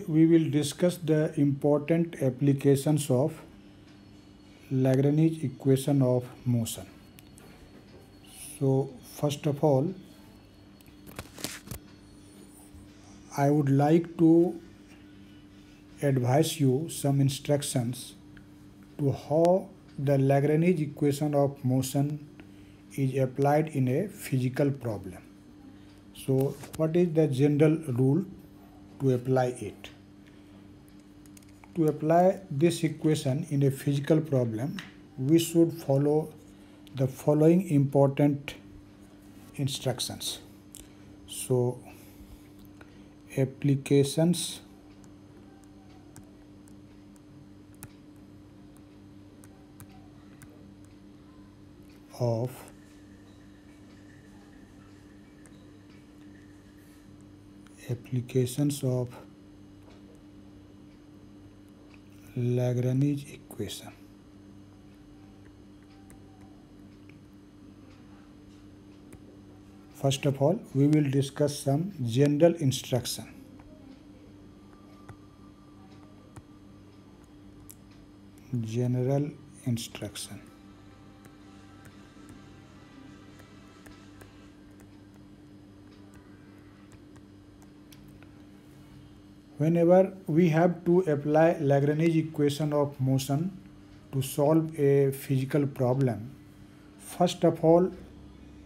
We will discuss the important applications of Lagrange equation of motion. So first of all, I would like to advise you some instructions to how the Lagrange equation of motion is applied in a physical problem. So what is the general rule to apply it? To apply this equation in a physical problem, we should follow the following important instructions. So applications of Lagrange equation. First of all, we will discuss some general instruction. General instruction. Whenever we have to apply Lagrange equation of motion to solve a physical problem, first of all,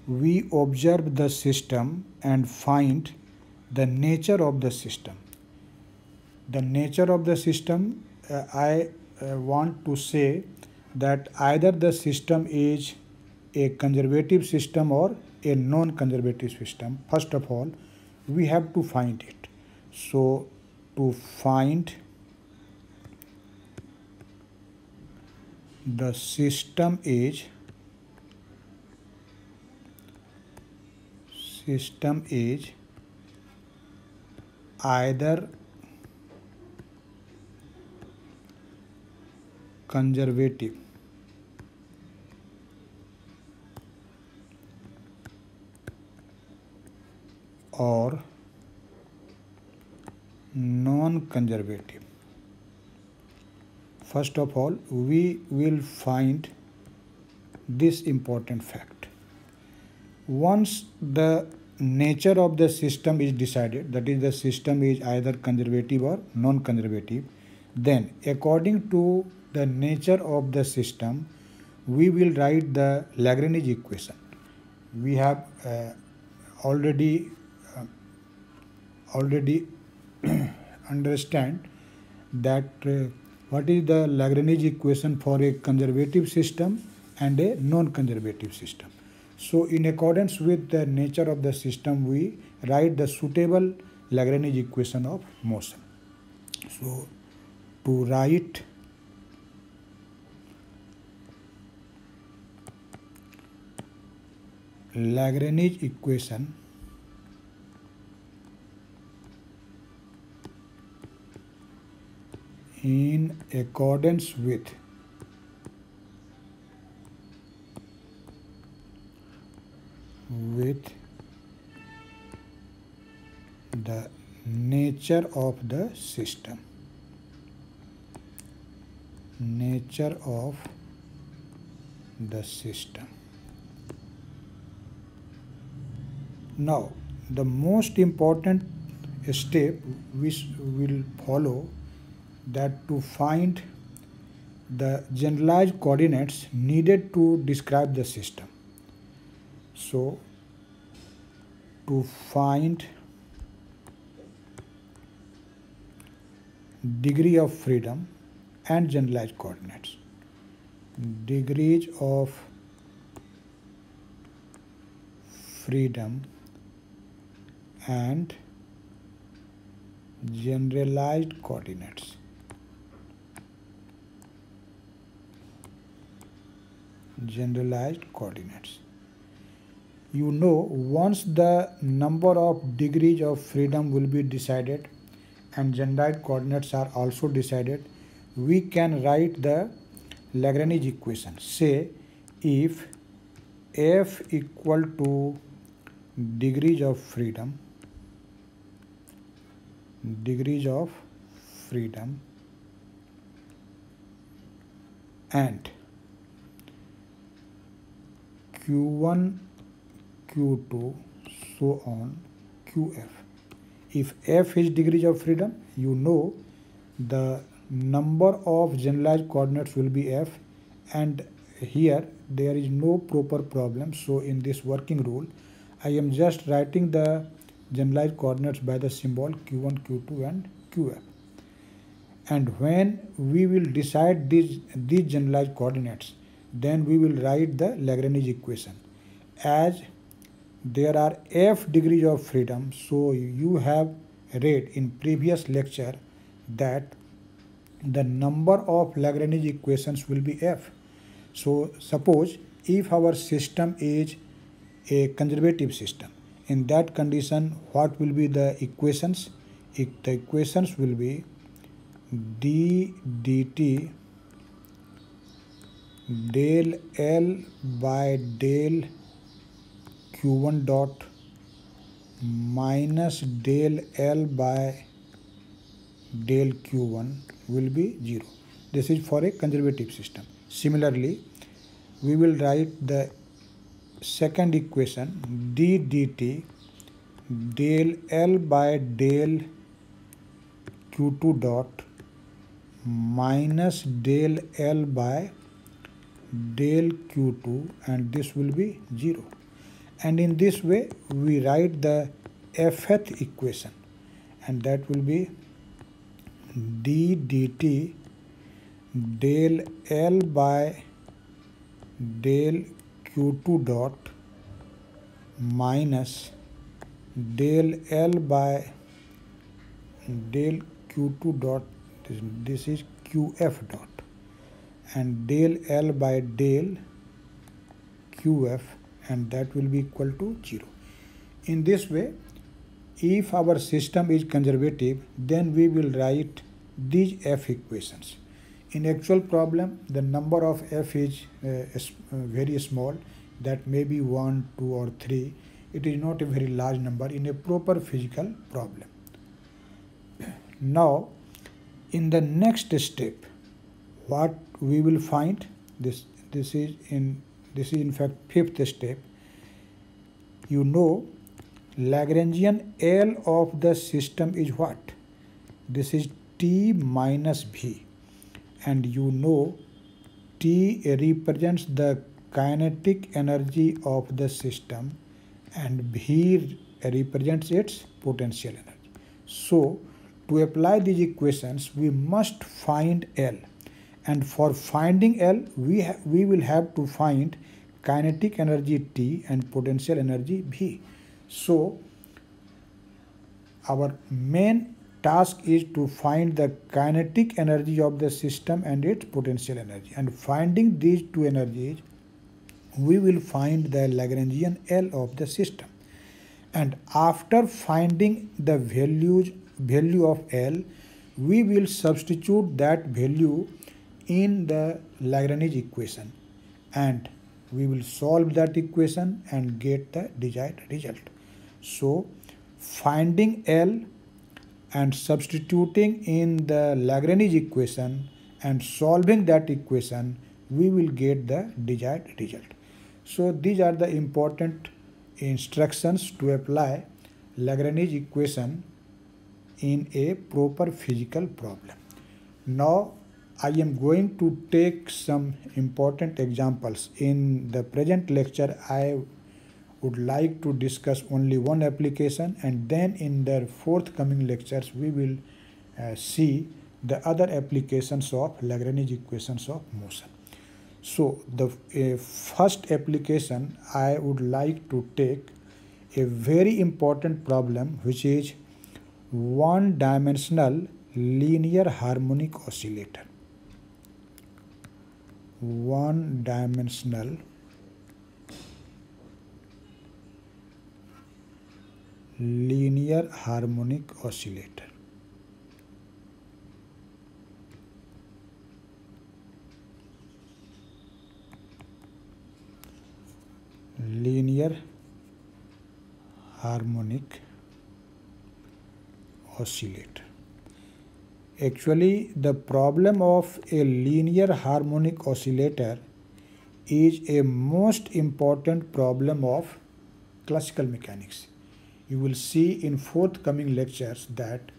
we observe the system and find the nature of the system. The nature of the system, I want to say that either the system is a conservative system or a non-conservative system. First of all, we have to find it. So to find the system is either conservative or non-conservative. First of all, we will find this important fact. Once the nature of the system is decided, that is, the system is either conservative or non-conservative, then according to the nature of the system, we will write the Lagrange equation. We have already understand that what is the Lagrange equation for a conservative system and a non-conservative system. So in accordance with the nature of the system, we write the suitable Lagrange equation of motion. So to write Lagrange equation in accordance with the nature of the system. Nature of the system. Now, the most important step which will follow, that to find the generalized coordinates needed to describe the system. So, to find degree of freedom and generalized coordinates. Degrees of freedom and generalized coordinates. Generalized coordinates. You know, once the number of degrees of freedom will be decided and generalized coordinates are also decided, we can write the Lagrange equation. Say if f equal to degrees of freedom freedom and Q1, Q2, so on Qf. If f is degrees of freedom, you know the number of generalized coordinates will be f, and here there is no proper problem. So in this working rule, I am just writing the generalized coordinates by the symbol Q1, Q2 and Qf. And when we will decide these generalized coordinates, then we will write the Lagrange equation. As there are f degrees of freedom, so you have read in previous lecture that the number of Lagrange equations will be f. So suppose if our system is a conservative system, in that condition what will be the equations? The equations will be d dt del L by del Q1 dot minus del L by del Q1 will be 0. This is for a conservative system. Similarly, we will write the second equation d dt del L by del Q2 dot minus del L by del Q2, and this will be 0. And in this way we write the fth equation, and that will be d dt del L by del Q2 dot minus del L by del Q2 dot, this is Qf dot, and del L by del Qf, and that will be equal to 0. In this way, if our system is conservative, then we will write these f equations. In actual problem, the number of f is very small, that may be 1, 2 or 3. It is not a very large number in a proper physical problem. Now, in the next step, what we will find, this is in fact fifth step. You know Lagrangian L of the system is what? This is T minus V, and you know T represents the kinetic energy of the system and V represents its potential energy. So to apply these equations, we must find L, and for finding L, we will have to find kinetic energy T and potential energy V. So our main task is to find the kinetic energy of the system and its potential energy, and finding these two energies, we will find the Lagrangian L of the system. And after finding the value of L, we will substitute that value in the Lagrange equation, and we will solve that equation and get the desired result. So finding L and substituting in the Lagrange equation and solving that equation, we will get the desired result. So these are the important instructions to apply Lagrange equation in a proper physical problem. Now I am going to take some important examples. In the present lecture, I would like to discuss only one application, and then in the forthcoming lectures we will see the other applications of Lagrange equations of motion. So the first application I would like to take a very important problem, which is one-dimensional linear harmonic oscillator. One-dimensional linear harmonic oscillator. Linear harmonic oscillator. Actually, the problem of a linear harmonic oscillator is a most important problem of classical mechanics. You will see in forthcoming lectures that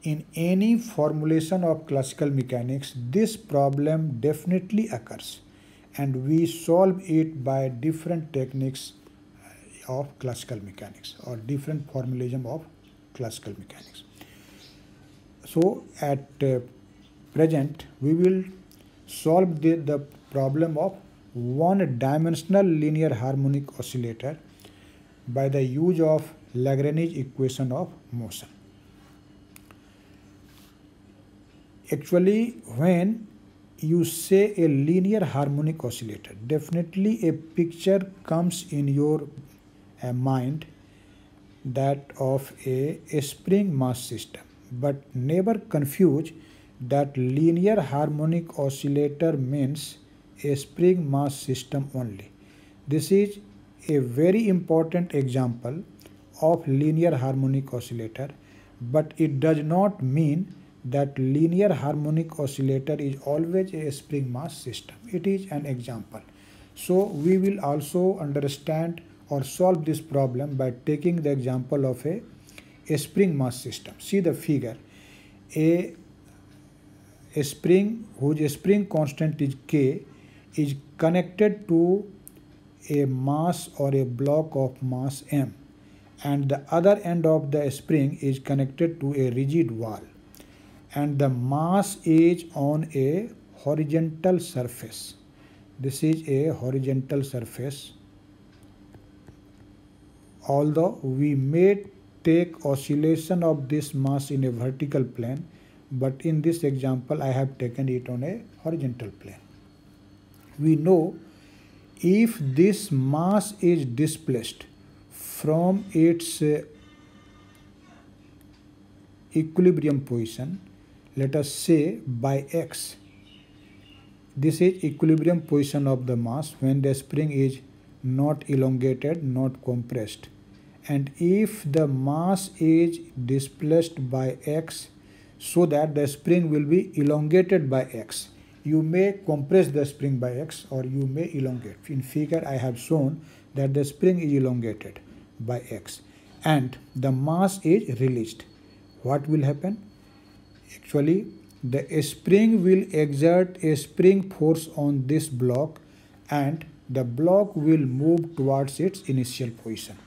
in any formulation of classical mechanics, this problem definitely occurs, and we solve it by different techniques of classical mechanics or different formalism of classical mechanics. So at present we will solve the problem of one-dimensional linear harmonic oscillator by the use of Lagrange equation of motion. Actually, when you say a linear harmonic oscillator, definitely a picture comes in your mind, that of a spring mass system. But never confuse that linear harmonic oscillator means a spring mass system only. This is a very important example of linear harmonic oscillator, but it does not mean that linear harmonic oscillator is always a spring mass system. It is an example. So we will also understand or solve this problem by taking the example of a spring mass system. See the figure. A spring whose spring constant is K is connected to a mass or a block of mass M, and the other end of the spring is connected to a rigid wall, and the mass is on a horizontal surface. This is a horizontal surface. Although we may take oscillation of this mass in a vertical plane, but in this example I have taken it on a horizontal plane. We know if this mass is displaced from its equilibrium position, let us say by x, this is equilibrium position of the mass when the spring is not elongated, not compressed. And if the mass is displaced by x, so that the spring will be elongated by x. You may compress the spring by x or you may elongate. In figure I have shown that the spring is elongated by x and the mass is released. What will happen? Actually, the spring will exert a spring force on this block and the block will move towards its initial position.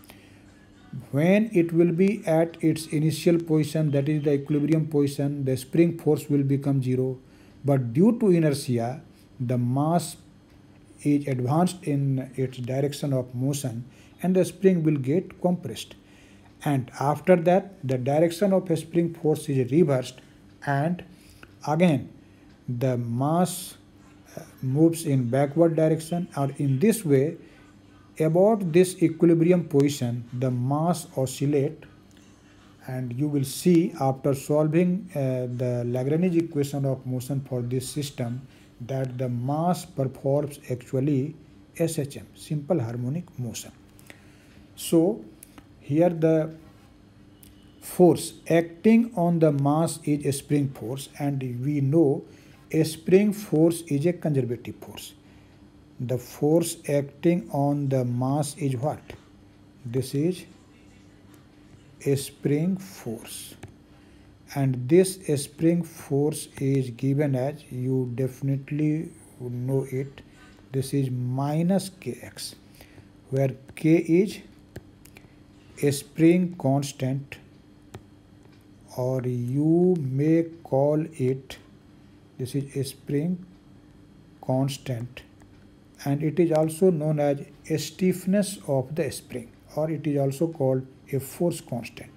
When it will be at its initial position, that is the equilibrium position, the spring force will become zero. But due to inertia, the mass is advanced in its direction of motion and the spring will get compressed. And after that, the direction of a spring force is reversed and again the mass moves in backward direction, or in this way, about this equilibrium position, the mass oscillate, and you will see after solving the Lagrange equation of motion for this system that the mass performs actually SHM, simple harmonic motion. So here the force acting on the mass is a spring force, and we know a spring force is a conservative force. The force acting on the mass is what? This is a spring force, and this spring force is given as, you definitely know it, this is minus kx, where k is a spring constant, or you may call it, this is a spring constant, and it is also known as a stiffness of the spring, or it is also called a force constant.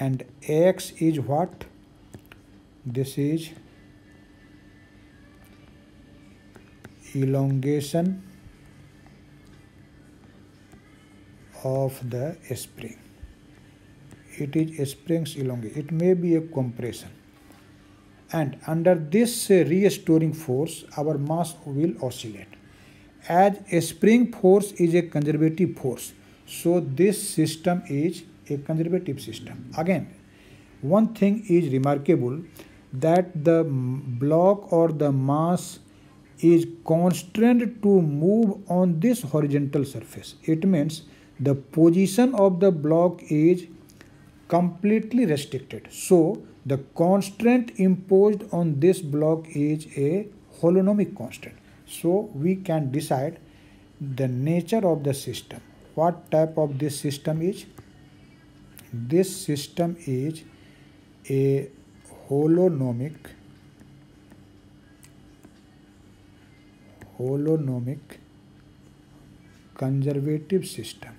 And x is what? This is elongation of the spring. It is a spring's elongation. It may be a compression. And under this restoring force, our mass will oscillate. As a spring force is a conservative force, so this system is a conservative system. Again, one thing is remarkable, that the block or the mass is constrained to move on this horizontal surface. It means the position of the block is completely restricted. So the constraint imposed on this block is a holonomic constant. So we can decide the nature of the system. What type of this system is? This system is a holonomic conservative system.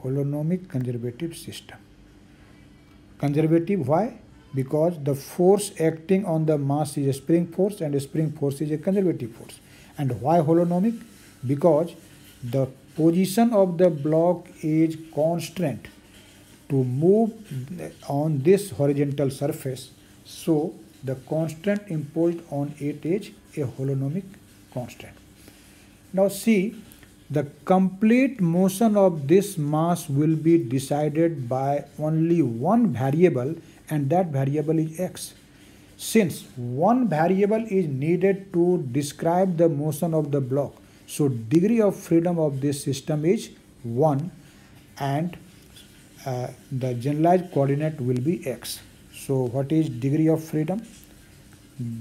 Holonomic conservative system. Conservative, why? Because the force acting on the mass is a spring force, and a spring force is a conservative force. And why holonomic? Because the position of the block is constant to move on this horizontal surface. So the constant imposed on it is a holonomic constant. Now see, the complete motion of this mass will be decided by only one variable, and that variable is x. Since one variable is needed to describe the motion of the block, so degree of freedom of this system is 1, and the generalized coordinate will be x. So what is degree of freedom?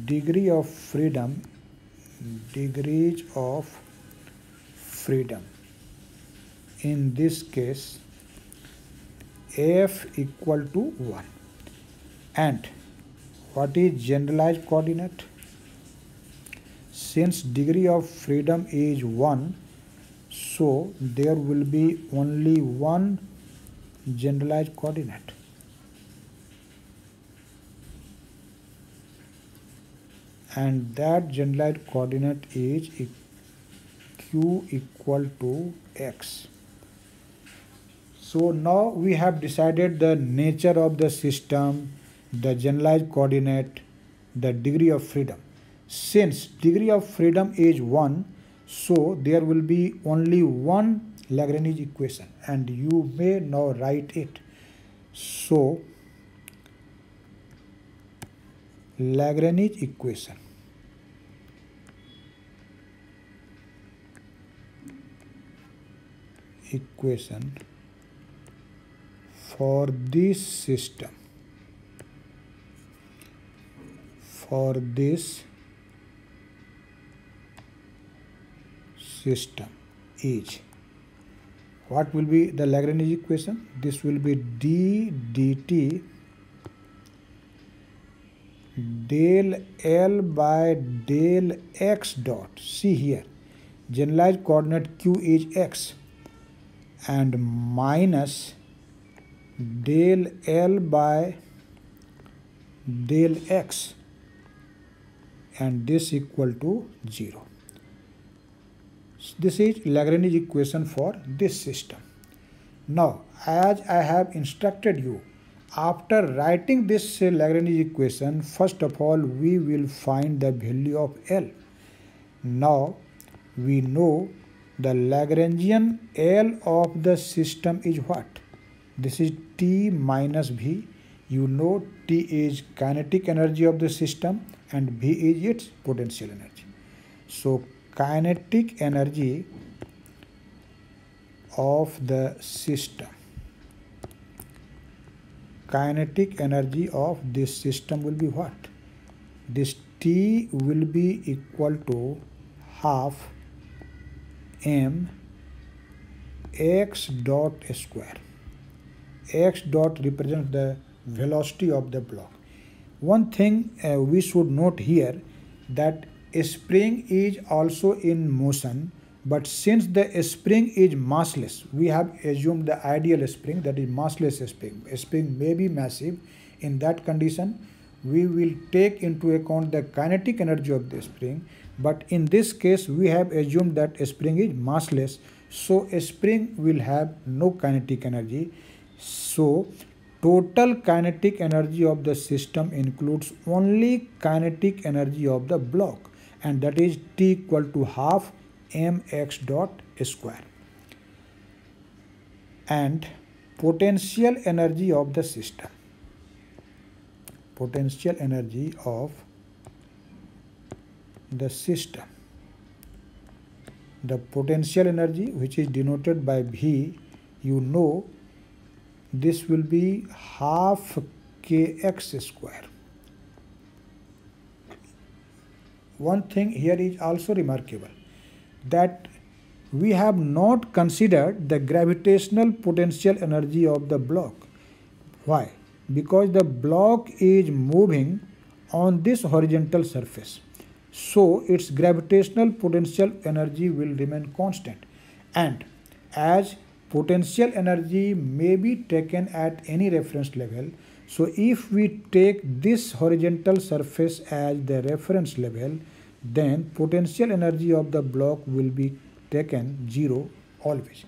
Degrees of freedom in this case f equal to 1. And what is generalized coordinate? Since degree of freedom is 1, so there will be only one generalized coordinate. And that generalized coordinate is q equal to x. So now we have decided the nature of the system, the generalized coordinate, the degree of freedom. Since degree of freedom is 1, so there will be only one Lagrange equation, and you may now write it. So Lagrange equation for this system, is, what will be the Lagrange equation? This will be d dt del L by del x dot. See here, generalized coordinate q is x, and minus del L by del x, and this equal to 0. This is Lagrange equation for this system. Now, as I have instructed you, after writing this Lagrange equation, first of all we will find the value of L. Now we know the Lagrangian L of the system is what? This is T minus V. You know T is kinetic energy of the system and V is its potential energy. So kinetic energy of the system, kinetic energy of this system will be what? This T will be equal to half m x dot square. X dot represents the velocity of the block. One thing we should note here, that a spring is also in motion, but since the spring is massless, we have assumed the ideal spring, that is massless spring. A spring may be massive. In that condition, we will take into account the kinetic energy of the spring, but in this case we have assumed that a spring is massless, so a spring will have no kinetic energy. So total kinetic energy of the system includes only kinetic energy of the block, and that is T equal to half mx dot square. and potential energy of the system. Potential energy of the system. The potential energy, which is denoted by V, you know this will be half kx square. One thing here is also remarkable, that we have not considered the gravitational potential energy of the block. Why? Because the block is moving on this horizontal surface, so its gravitational potential energy will remain constant, and as potential energy may be taken at any reference level, so if we take this horizontal surface as the reference level, then potential energy of the block will be taken 0 always.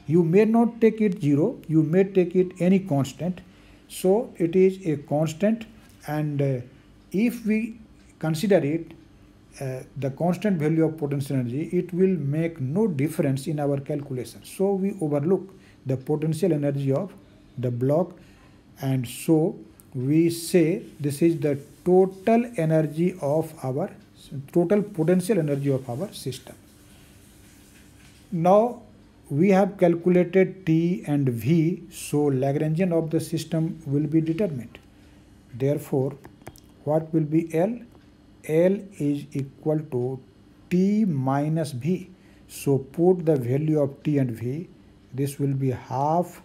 You may not take it 0, you may take it any constant. So it is a constant, and if we consider it the constant value of potential energy, it will make no difference in our calculation. So we overlook the potential energy of the block, and so we say this is the total energy of our total potential energy of our system. Now we have calculated T and V, so Lagrangian of the system will be determined. Therefore, what will be L? L is equal to T minus V. So put the value of T and V. This will be half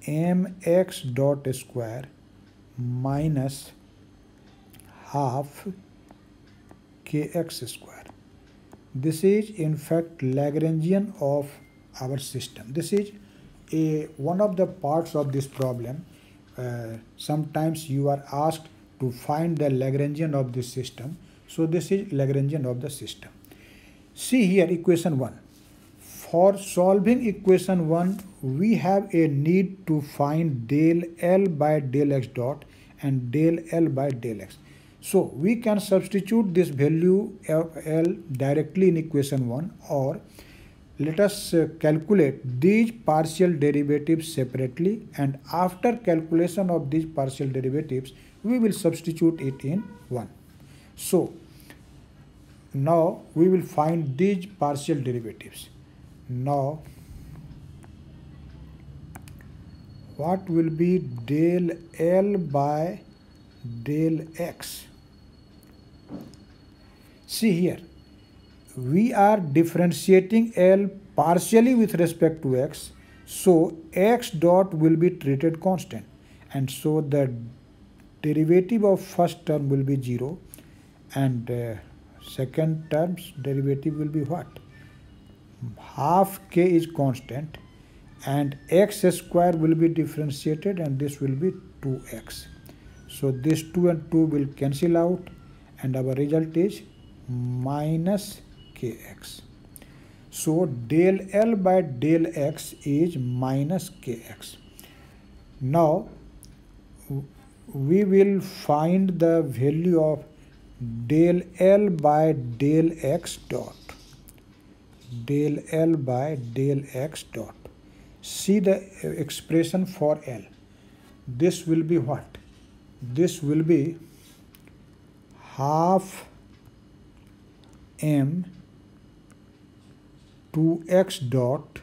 mx dot square minus half kx square. This is in fact Lagrangian of our system. This is one of the parts of this problem. Sometimes you are asked to find the Lagrangian of this system. So this is Lagrangian of the system. See here equation 1. For solving equation 1, we have a need to find del L by del x dot and del L by del x. So we can substitute this value of L directly in equation 1, or let us calculate these partial derivatives separately, and after calculation of these partial derivatives we will substitute it in 1. So now we will find these partial derivatives. Now what will be del L by del x? See here, we are differentiating L partially with respect to x, so x dot will be treated constant, and so the derivative of first term will be 0, and second term's derivative will be what? Half k is constant, and x square will be differentiated, and this will be 2x. So this 2 and 2 will cancel out, and our result is minus kx. So del L by del x is minus kx. Now we will find the value of del L by del x dot. Del L by del x dot. See the expression for L. This will be what? This will be half m 2x dot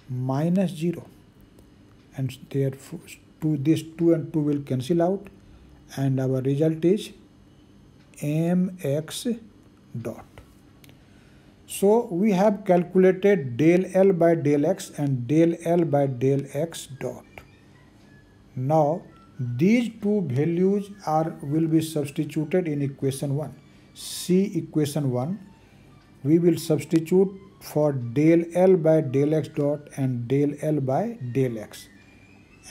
minus 0, and therefore this 2 and 2 will cancel out, and our result is mx dot. So we have calculated del L by del x and del L by del x dot. Now these two values will be substituted in equation 1. See equation 1. We will substitute for del L by del x dot and del L by del x.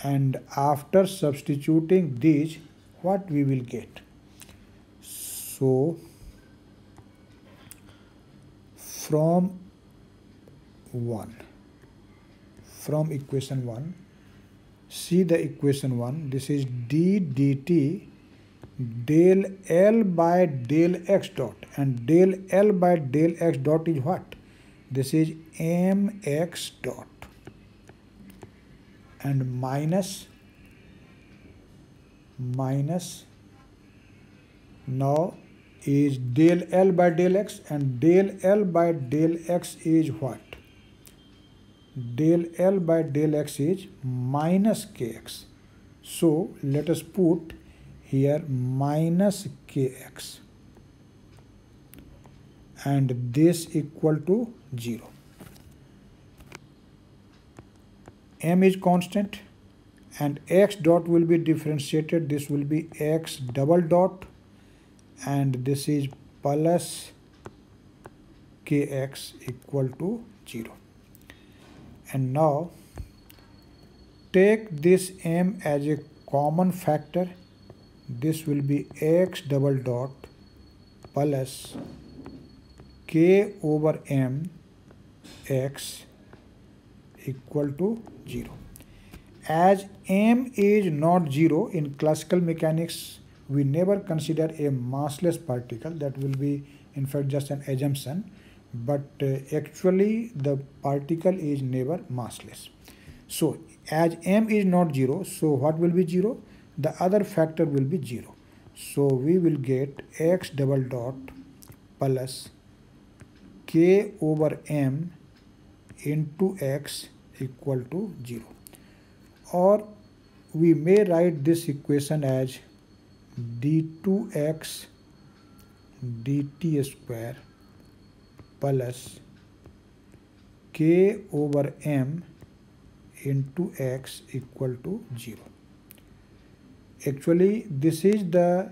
And after substituting these, what we will get? So from equation 1, see the equation 1, this is d dt del L by del x dot, and del L by del x dot is what? This is mx dot. and minus now is del L by del x, and del L by del x is what? Del L by del x is minus kx. So let us put here minus kx, and this equal to 0. M is constant and x dot will be differentiated. This will be x double dot, and this is plus kx equal to 0. And now take this m as a common factor. This will be x double dot plus k over m x equal to 0. As m is not 0, in classical mechanics we never consider a massless particle. That will be in fact just an assumption, but actually the particle is never massless. So as m is not 0, so what will be 0? The other factor will be 0. So we will get x double dot plus k over m into x equal to 0. Or we may write this equation as d2x dt square plus k over m into x equal to 0. Actually, this is the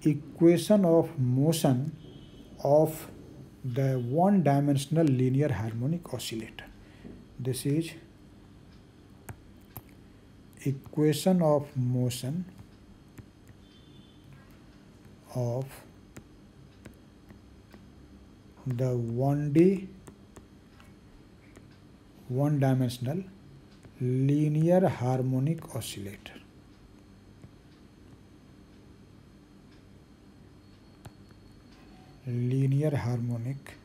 equation of motion of the one-dimensional linear harmonic oscillator. This is equation of motion of the 1D one-dimensional linear harmonic oscillator. Linear harmonic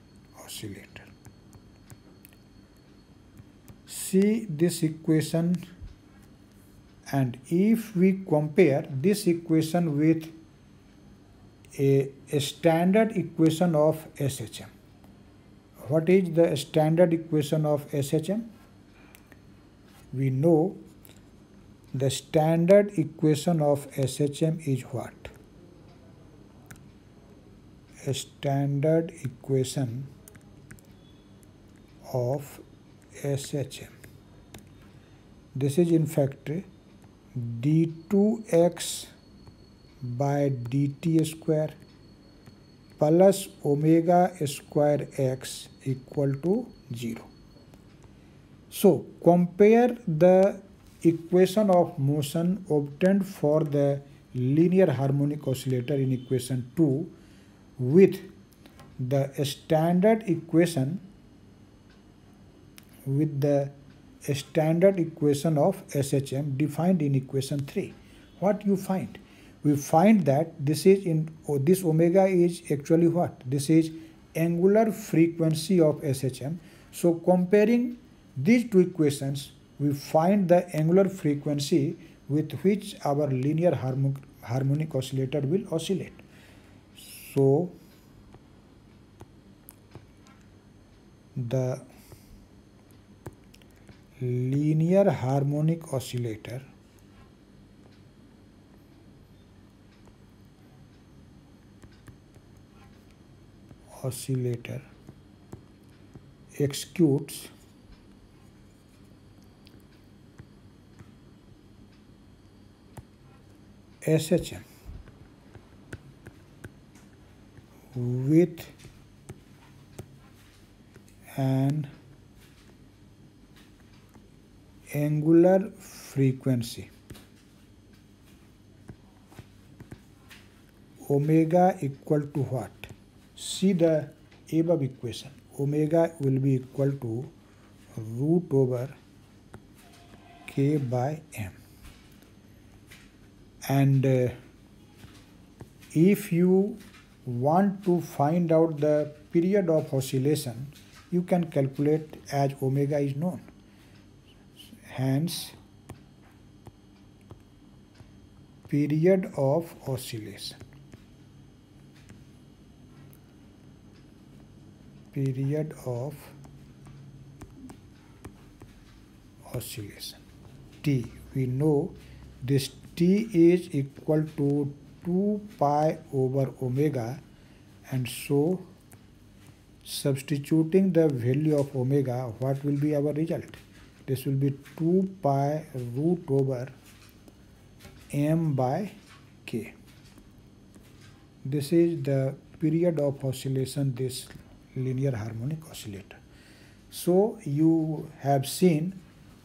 oscillator. See this equation, and if we compare this equation with a standard equation of SHM. What is the standard equation of SHM? We know the standard equation of SHM is what? A standard equation of SHM. This is in fact d2x by dt square plus omega square x equal to 0. So compare the equation of motion obtained for the linear harmonic oscillator in equation 2 with the standard equation of SHM defined in equation 3. What you find? We find that this omega is actually what? This is angular frequency of SHM. So comparing these two equations, we find the angular frequency with which our linear harmonic oscillator will oscillate. So the linear harmonic oscillator executes SHM with an angular frequency omega equal to what? See the above equation. Omega will be equal to root over k by m. And if you want to find out the period of oscillation, you can calculate as omega is known. Hence, period of oscillation. Period of oscillation T. We know this T is equal to 2 pi over omega, and so substituting the value of omega, what will be our result? This will be 2 pi root over m by k. This is the period of oscillation, this linear harmonic oscillator. So you have seen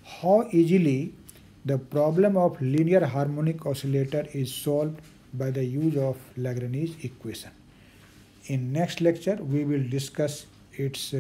how easily the problem of linear harmonic oscillator is solved by the use of Lagrange equation. In next lecture we will discuss its